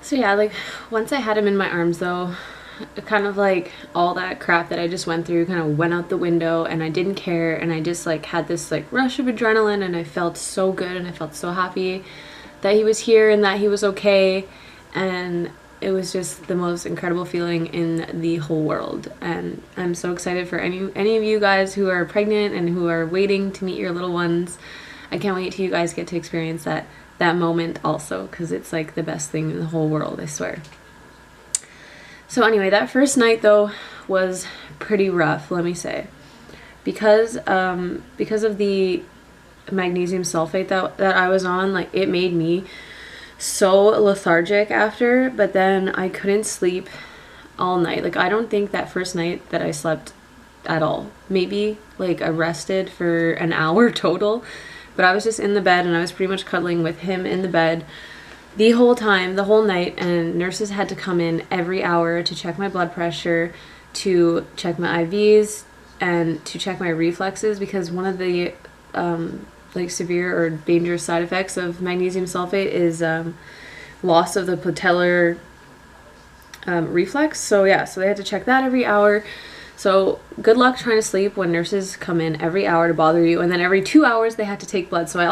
So yeah, like once I had him in my arms though, kind of like all that crap that I just went through kind of went out the window, and I didn't care, and I just like had this like rush of adrenaline, and I felt so good and I felt so happy that he was here and that he was okay, and it was just the most incredible feeling in the whole world. And I'm so excited for any of you guys who are pregnant and who are waiting to meet your little ones. I can't wait till you guys get to experience that moment also, because it's like the best thing in the whole world, I swear. So anyway, that first night though was pretty rough, let me say, because of the magnesium sulfate that I was on. Like, it made me so lethargic after, but then I couldn't sleep all night. Like, I don't think that first night that I slept at all. Maybe like I rested for an hour total, but I was just in the bed and I was pretty much cuddling with him in the bed the whole time, the whole night, and nurses had to come in every hour to check my blood pressure, to check my IVs, and to check my reflexes, because one of the like severe or dangerous side effects of magnesium sulfate is loss of the patellar reflex. So yeah, so they had to check that every hour. So good luck trying to sleep when nurses come in every hour to bother you, and then every 2 hours they had to take blood. So I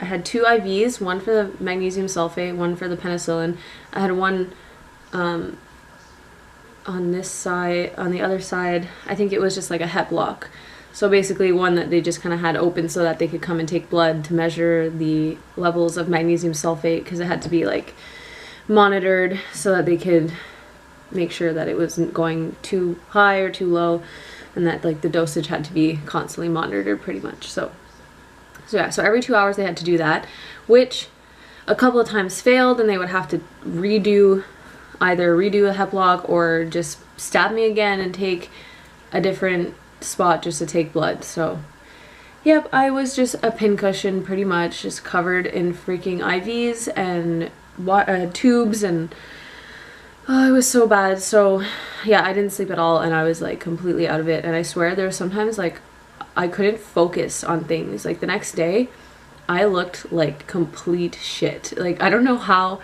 had 2 IVs, one for the magnesium sulfate, one for the penicillin. I had one on this side, on the other side, I think it was just like a Hep block. So basically one that they just kind of had open so that they could come and take blood to measure the levels of magnesium sulfate, because it had to be like monitored so that they could make sure that it wasn't going too high or too low, and that like the dosage had to be constantly monitored pretty much. So yeah, so every 2 hours they had to do that, which a couple of times failed, and they would have to either redo a Hep block or just stab me again and take a different spot just to take blood. So yep, I was just a pincushion pretty much, just covered in freaking IVs and tubes, and oh, it was so bad. So yeah, I didn't sleep at all, and I was like completely out of it. And I swear there were sometimes like I couldn't focus on things. Like the next day I looked like complete shit. Like, I don't know how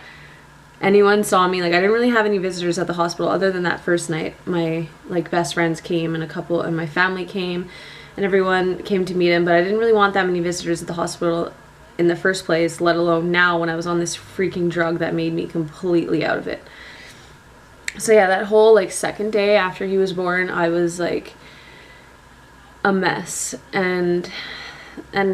anyone saw me. Like, I didn't really have any visitors at the hospital other than that first night. My like best friends came, and my family came, and everyone came to meet him, but I didn't really want that many visitors at the hospital in the first place, let alone now when I was on this freaking drug that made me completely out of it. So yeah, that whole like second day after he was born, I was like a mess, and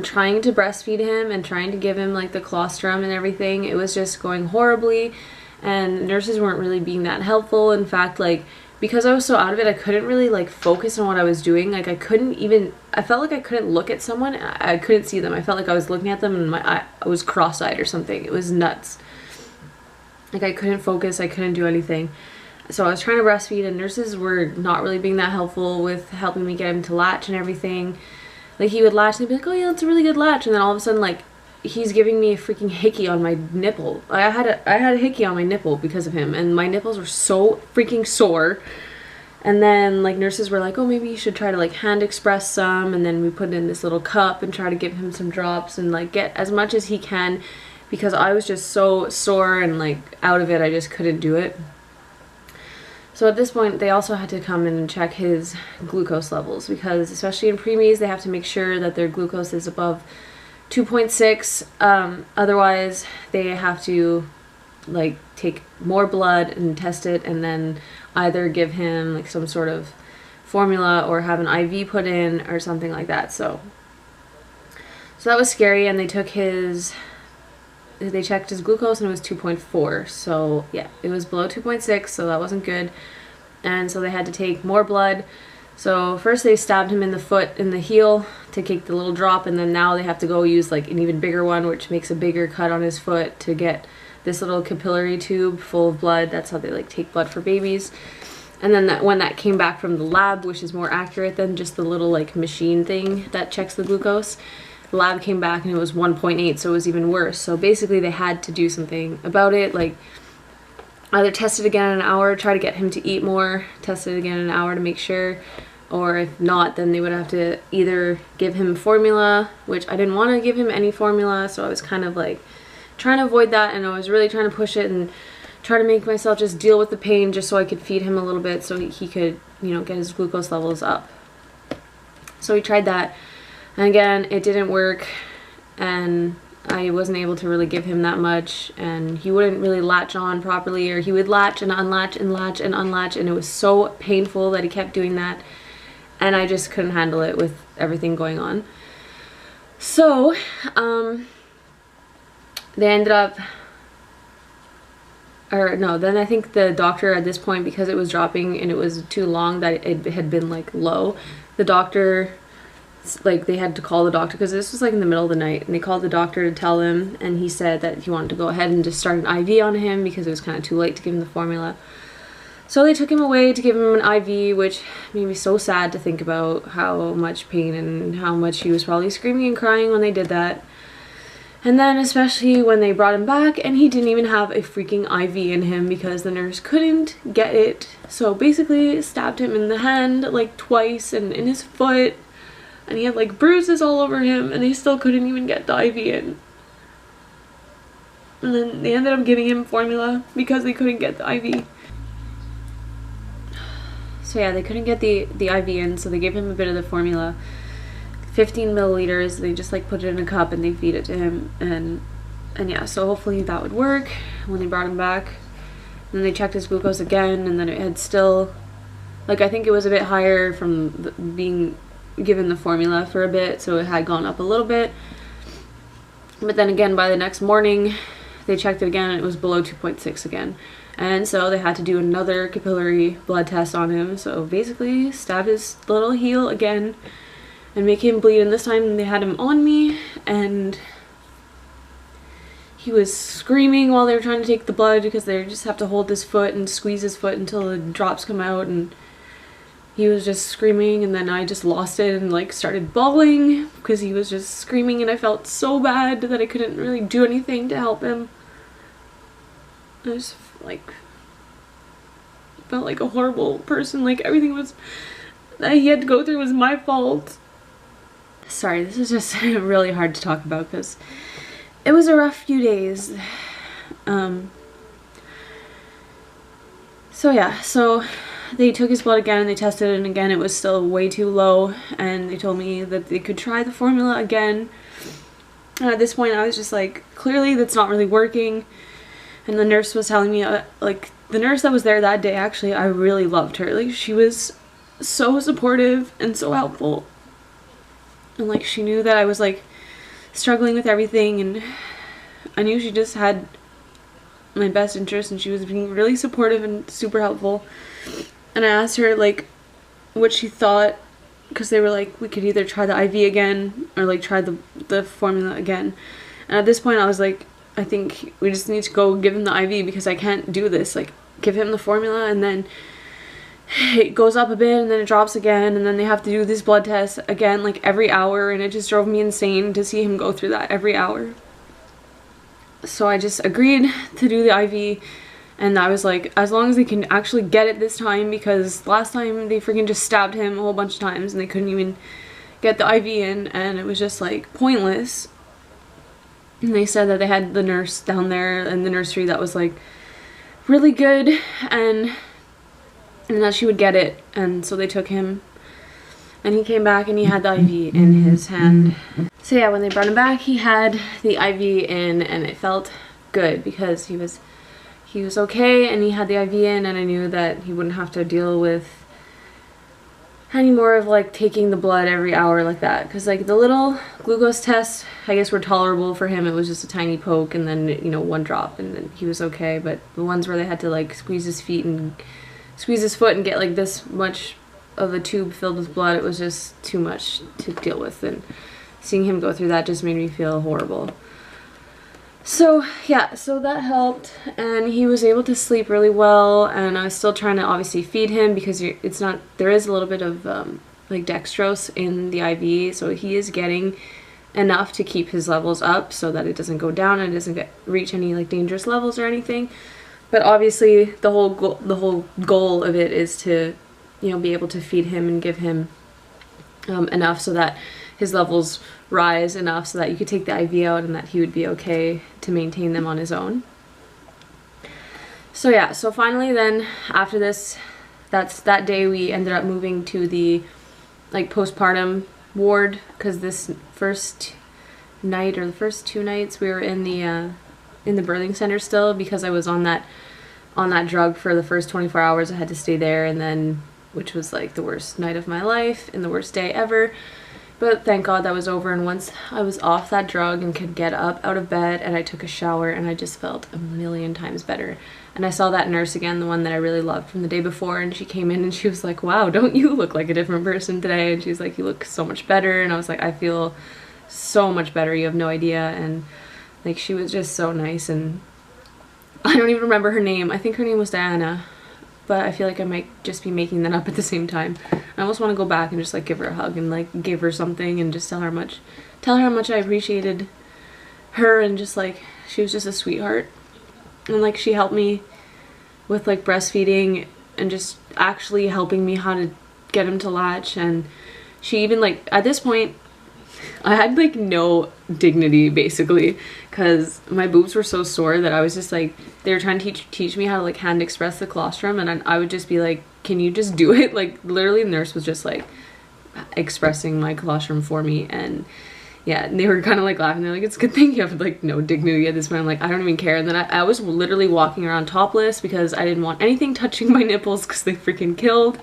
trying to breastfeed him and trying to give him like the colostrum and everything, it was just going horribly, and nurses weren't really being that helpful. In fact, like, because I was so out of it, I couldn't really like focus on what I was doing. Like, I felt like I couldn't look at someone. I couldn't see them. I felt like I was looking at them and I was cross-eyed or something. It was nuts. Like, I couldn't focus, I couldn't do anything. So I was trying to breastfeed, and nurses were not really being that helpful with helping me get him to latch and everything. Like, he would latch and they'd be like, oh yeah, that's a really good latch, and then all of a sudden, like, he's giving me a freaking hickey on my nipple. I had a hickey on my nipple because of him, and my nipples were so freaking sore. And then like nurses were like, oh, maybe you should try to like hand express some, and then we put it in this little cup and try to give him some drops and like get as much as he can, because I was just so sore and like out of it. I just couldn't do it. So at this point, they also had to come in and check his glucose levels, because especially in preemies, they have to make sure that their glucose is above 2.6. Otherwise, they have to like take more blood and test it, and then either give him like some sort of formula or have an IV put in or something like that. So that was scary, and they checked his glucose and it was 2.4. So yeah, it was below 2.6, so that wasn't good. And so they had to take more blood. So first they stabbed him in the foot, in the heel, to take the little drop, and then now they have to go use like an even bigger one, which makes a bigger cut on his foot to get this little capillary tube full of blood. That's how they like take blood for babies. And then when that came back from the lab, which is more accurate than just the little like machine thing that checks the glucose, the lab came back and it was 1.8, so it was even worse. So basically they had to do something about it, like either test it again in an hour, try to get him to eat more, test it again in an hour to make sure, or if not, then they would have to either give him formula, which I didn't want to give him any formula, so I was kind of like trying to avoid that, and I was really trying to push it and try to make myself just deal with the pain just so I could feed him a little bit so he could, you know, get his glucose levels up. So we tried that, and again, it didn't work, and I wasn't able to really give him that much, and he wouldn't really latch on properly, or he would latch and unlatch and latch and unlatch, and it was so painful that he kept doing that, and I just couldn't handle it with everything going on. So they ended up, or no, then I think the doctor at this point, because it was dropping and it was too long that it had been like low, the doctor, like they had to call the doctor, because this was like in the middle of the night, and they called the doctor to tell him, and he said that he wanted to go ahead and just start an IV on him because it was kind of too late to give him the formula. So they took him away to give him an IV, which made me so sad to think about how much pain and how much he was probably screaming and crying when they did that. And then especially when they brought him back and he didn't even have a freaking IV in him because the nurse couldn't get it. So basically stabbed him in the hand like twice and in his foot, and he had like bruises all over him, and they still couldn't even get the IV in. And then they ended up giving him formula because they couldn't get the IV. So yeah, they couldn't get the IV in, so they gave him a bit of the formula. 15 milliliters, they just like put it in a cup and they feed it to him, and yeah, so hopefully that would work when they brought him back. And then they checked his glucose again, and then it had still, like, I think it was a bit higher from being given the formula for a bit, so it had gone up a little bit. But then again, by the next morning they checked it again and it was below 2.6 again, and so they had to do another capillary blood test on him. So basically stab his little heel again and make him bleed, and this time they had him on me, and he was screaming while they were trying to take the blood because they just have to hold his foot and squeeze his foot until the drops come out, and he was just screaming, and then I just lost it and like started bawling because he was just screaming, and I felt so bad that I couldn't really do anything to help him. I just like felt like a horrible person, like everything was that he had to go through was my fault. Sorry, this is just really hard to talk about because it was a rough few days. So yeah, so they took his blood again and they tested it, and again it was still way too low, and they told me that they could try the formula again. And at this point I was just like, clearly that's not really working. And the nurse was telling me, like, the nurse that was there that day, actually, I really loved her. Like, she was so supportive and so helpful. And like, she knew that I was like struggling with everything, and I knew she just had my best interest, and she was being really supportive and super helpful. And I asked her like what she thought, because they were like, we could either try the IV again or like try the formula again. And at this point I was like, I think we just need to go give him the IV because I can't do this. Like, give him the formula and then it goes up a bit and then it drops again, and then they have to do this blood test again like every hour, and it just drove me insane to see him go through that every hour. So I just agreed to do the IV, and I was like, as long as they can actually get it this time, because last time they freaking just stabbed him a whole bunch of times and they couldn't even get the IV in, and it was just like pointless. And they said that they had the nurse down there in the nursery that was like really good, and that she would get it. And so they took him, and he came back and he had the IV in his hand. So yeah, when they brought him back, he had the IV in, and it felt good because he was okay, and he had the IV in, and I knew that he wouldn't have to deal with any more of like taking the blood every hour like that, because like the little glucose tests I guess were tolerable for him. It was just a tiny poke and then, you know, one drop, and then he was okay. But the ones where they had to like squeeze his feet and squeeze his foot and get like this much of a tube filled with blood, it was just too much to deal with, and seeing him go through that just made me feel horrible. So yeah, so that helped, and he was able to sleep really well, and I was still trying to obviously feed him because it's not, there is a little bit of like dextrose in the IV, so he is getting enough to keep his levels up so that it doesn't go down and it doesn't reach any like dangerous levels or anything. But obviously the whole goal of it is to, you know, be able to feed him and give him enough so that his levels rise enough so that you could take the IV out and that he would be okay to maintain them on his own. So yeah, so finally then after this, that day we ended up moving to the like postpartum ward, because this first night or the first 2 nights we were in the birthing center still, because I was on that drug for the first 24 hours. I had to stay there, and then, which was like the worst night of my life and the worst day ever. But thank God that was over, and once I was off that drug and could get up out of bed, and I took a shower, and I just felt a million times better. And I saw that nurse again, the one that I really loved from the day before, and she came in and she was like, wow, don't you look like a different person today? And she's like, you look so much better. And I was like, I feel so much better, you have no idea. And like, she was just so nice, and I don't even remember her name. I think her name was Diana, but I feel like I might just be making that up at the same time. I almost want to go back and just like give her a hug and like give her something and just tell her how much I appreciated her, and just like, she was just a sweetheart. And like, she helped me with like breastfeeding and just actually helping me how to get him to latch. And she even like, at this point I had like no dignity basically, because my boobs were so sore that I was just like, they were trying to teach me how to like hand express the colostrum, and I would just be like, can you just do it? Like literally the nurse was just like expressing my colostrum for me. And yeah, and they were kind of like laughing. They're like, it's a good thing you have like no dignity at this point. I'm like, I don't even care. And then I was literally walking around topless because I didn't want anything touching my nipples because they freaking killed.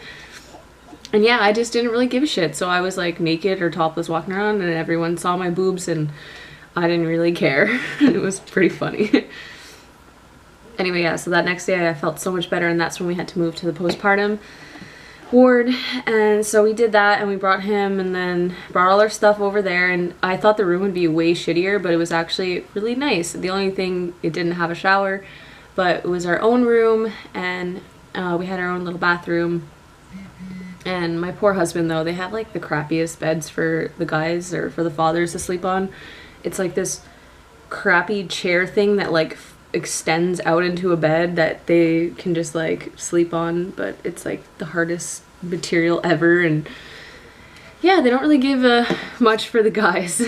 And yeah, I just didn't really give a shit. So I was like naked or topless walking around, and everyone saw my boobs, and I didn't really care. It was pretty funny. Anyway, yeah, so that next day I felt so much better, and that's when we had to move to the postpartum ward. And so we did that, and we brought him, and then brought all our stuff over there. And I thought the room would be way shittier, but it was actually really nice. The only thing, it didn't have a shower, but it was our own room, and we had our own little bathroom. And my poor husband, though, they have like the crappiest beds for the guys or for the fathers to sleep on. It's like this crappy chair thing that like extends out into a bed that they can just like sleep on, but it's like the hardest material ever. And yeah, they don't really give much for the guys.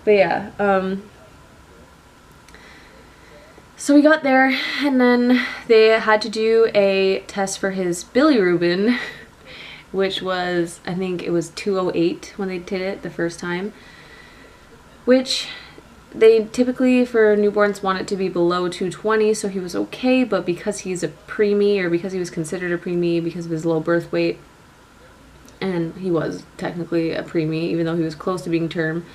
But yeah, so we got there, and then they had to do a test for his bilirubin, which was, I think it was 208 when they did it the first time, which they typically for newborns want it to be below 220, so he was okay. But because he's a preemie, or because he was considered a preemie because of his low birth weight, and he was technically a preemie even though he was close to being term,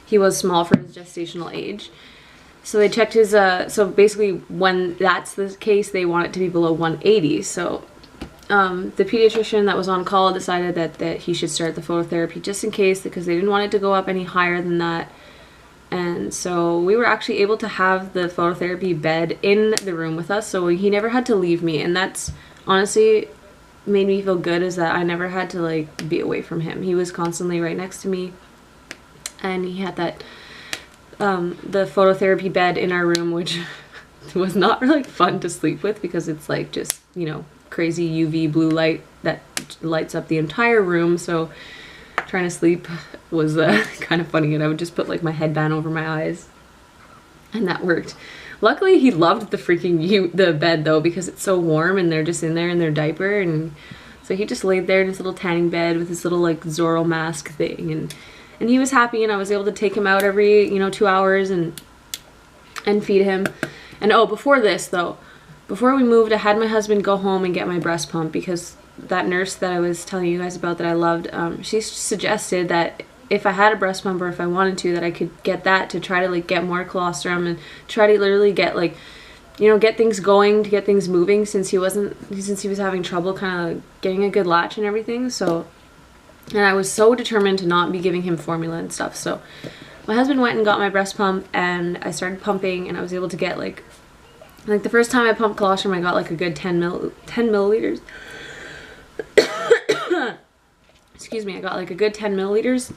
he was small for his gestational age. So they checked his, so basically when that's the case, they want it to be below 180. So the pediatrician that was on call decided that he should start the phototherapy just in case, because they didn't want it to go up any higher than that. And so we were actually able to have the phototherapy bed in the room with us, so he never had to leave me. And that's honestly made me feel good, is that I never had to like be away from him. He was constantly right next to me, and he had that the phototherapy bed in our room, which was not really fun to sleep with, because it's like just, you know, crazy UV blue light that lights up the entire room. So trying to sleep was kind of funny, and I would just put like my headband over my eyes, and that worked. Luckily he loved the freaking the bed though, because it's so warm and they're just in there in their diaper, and so he just laid there in his little tanning bed with his little like Zorro mask thing, and he was happy. And I was able to take him out every, you know, 2 hours and feed him. And oh, before this though, before we moved, I had my husband go home and get my breast pump, because that nurse that I was telling you guys about that I loved, she suggested that if I had a breast pump, or if I wanted to, that I could get that to try to like get more colostrum and try to literally get like, you know, get things going, to get things moving, since he was having trouble kind of getting a good latch and everything. So, and I was so determined to not be giving him formula and stuff. So my husband went and got my breast pump, and I started pumping, and I was able to get like the first time I pumped colostrum, I got like a good 10 milliliters. Excuse me, I got like a good 10 milliliters.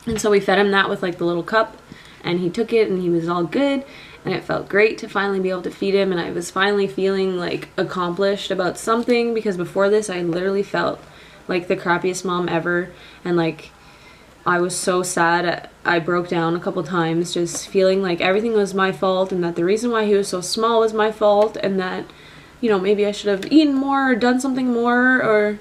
And so we fed him that with like the little cup, and he took it, and he was all good, and it felt great to finally be able to feed him. And I was finally feeling like accomplished about something, because before this I literally felt like the crappiest mom ever, and like I was so sad I broke down a couple times, just feeling like everything was my fault and that the reason why he was so small was my fault, and that, you know, maybe I should have eaten more or done something more, or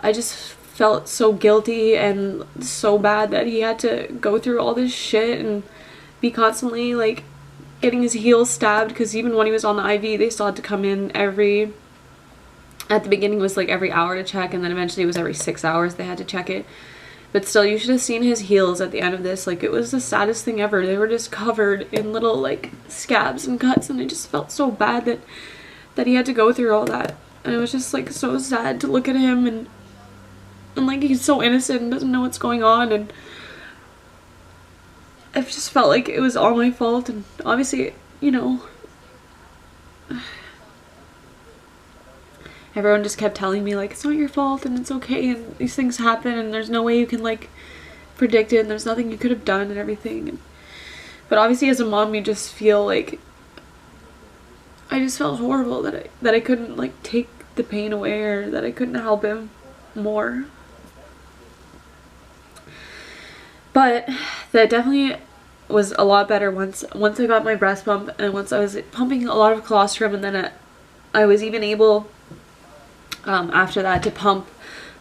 I just felt so guilty and so bad that he had to go through all this shit and be constantly like getting his heels stabbed, because even when he was on the IV, they still had to come in at the beginning it was like every hour to check, and then eventually it was every 6 hours they had to check it. But still, you should have seen his heels at the end of this. Like, it was the saddest thing ever. They were just covered in little like scabs and cuts, and I just felt so bad that he had to go through all that. And it was just like so sad to look at him, and like he's so innocent and doesn't know what's going on, and I just felt like it was all my fault. And obviously, you know, everyone just kept telling me like, it's not your fault and it's okay and these things happen and there's no way you can like predict it and there's nothing you could have done and everything. But obviously as a mom, you just feel like, I just felt horrible that I couldn't like take the pain away, or that I couldn't help him more. But that definitely was a lot better once I got my breast pump, and once I was pumping a lot of colostrum, and then I was even able after that to pump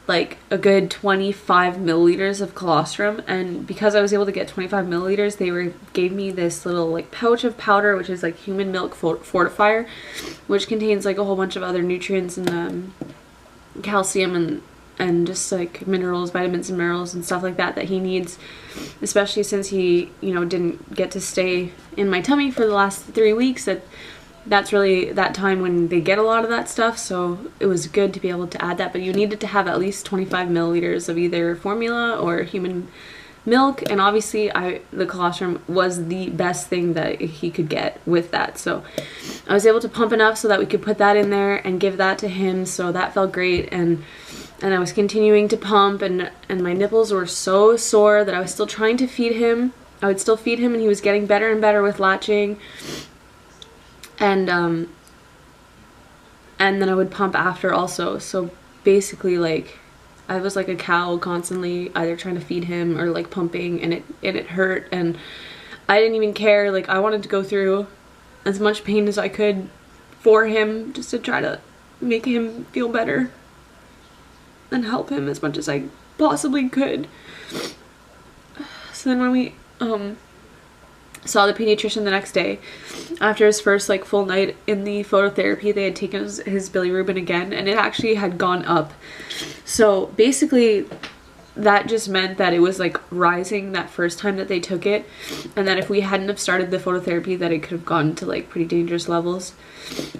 like a good 25 milliliters of colostrum. And because I was able to get 25 milliliters, they gave me this little like pouch of powder, which is like human milk fortifier, which contains like a whole bunch of other nutrients and calcium and just like minerals, vitamins and minerals and stuff like that he needs, especially since he, you know, didn't get to stay in my tummy for the last 3 weeks. That's really that time when they get a lot of that stuff, so it was good to be able to add that. But you needed to have at least 25 milliliters of either formula or human milk, and obviously the colostrum was the best thing that he could get with that. So I was able to pump enough so that we could put that in there and give that to him, so that felt great. And I was continuing to pump, and my nipples were so sore that I was still trying to feed him. I would still feed him, and he was getting better and better with latching. And then I would pump after also. So basically, like, I was like a cow, constantly either trying to feed him or like pumping, and it hurt, and I didn't even care. Like, I wanted to go through as much pain as I could for him, just to try to make him feel better and help him as much as I possibly could. So then when we saw the pediatrician the next day, after his first like full night in the phototherapy, they had taken his bilirubin again, and it actually had gone up. So basically that just meant that it was like rising that first time that they took it, and that if we hadn't have started the phototherapy, that it could have gone to like pretty dangerous levels.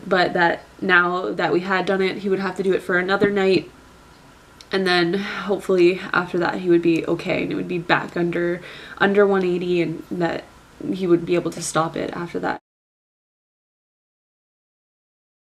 But that now that we had done it, he would have to do it for another night, and then hopefully after that he would be okay, and it would be back under 180, and that he would be able to stop it after that.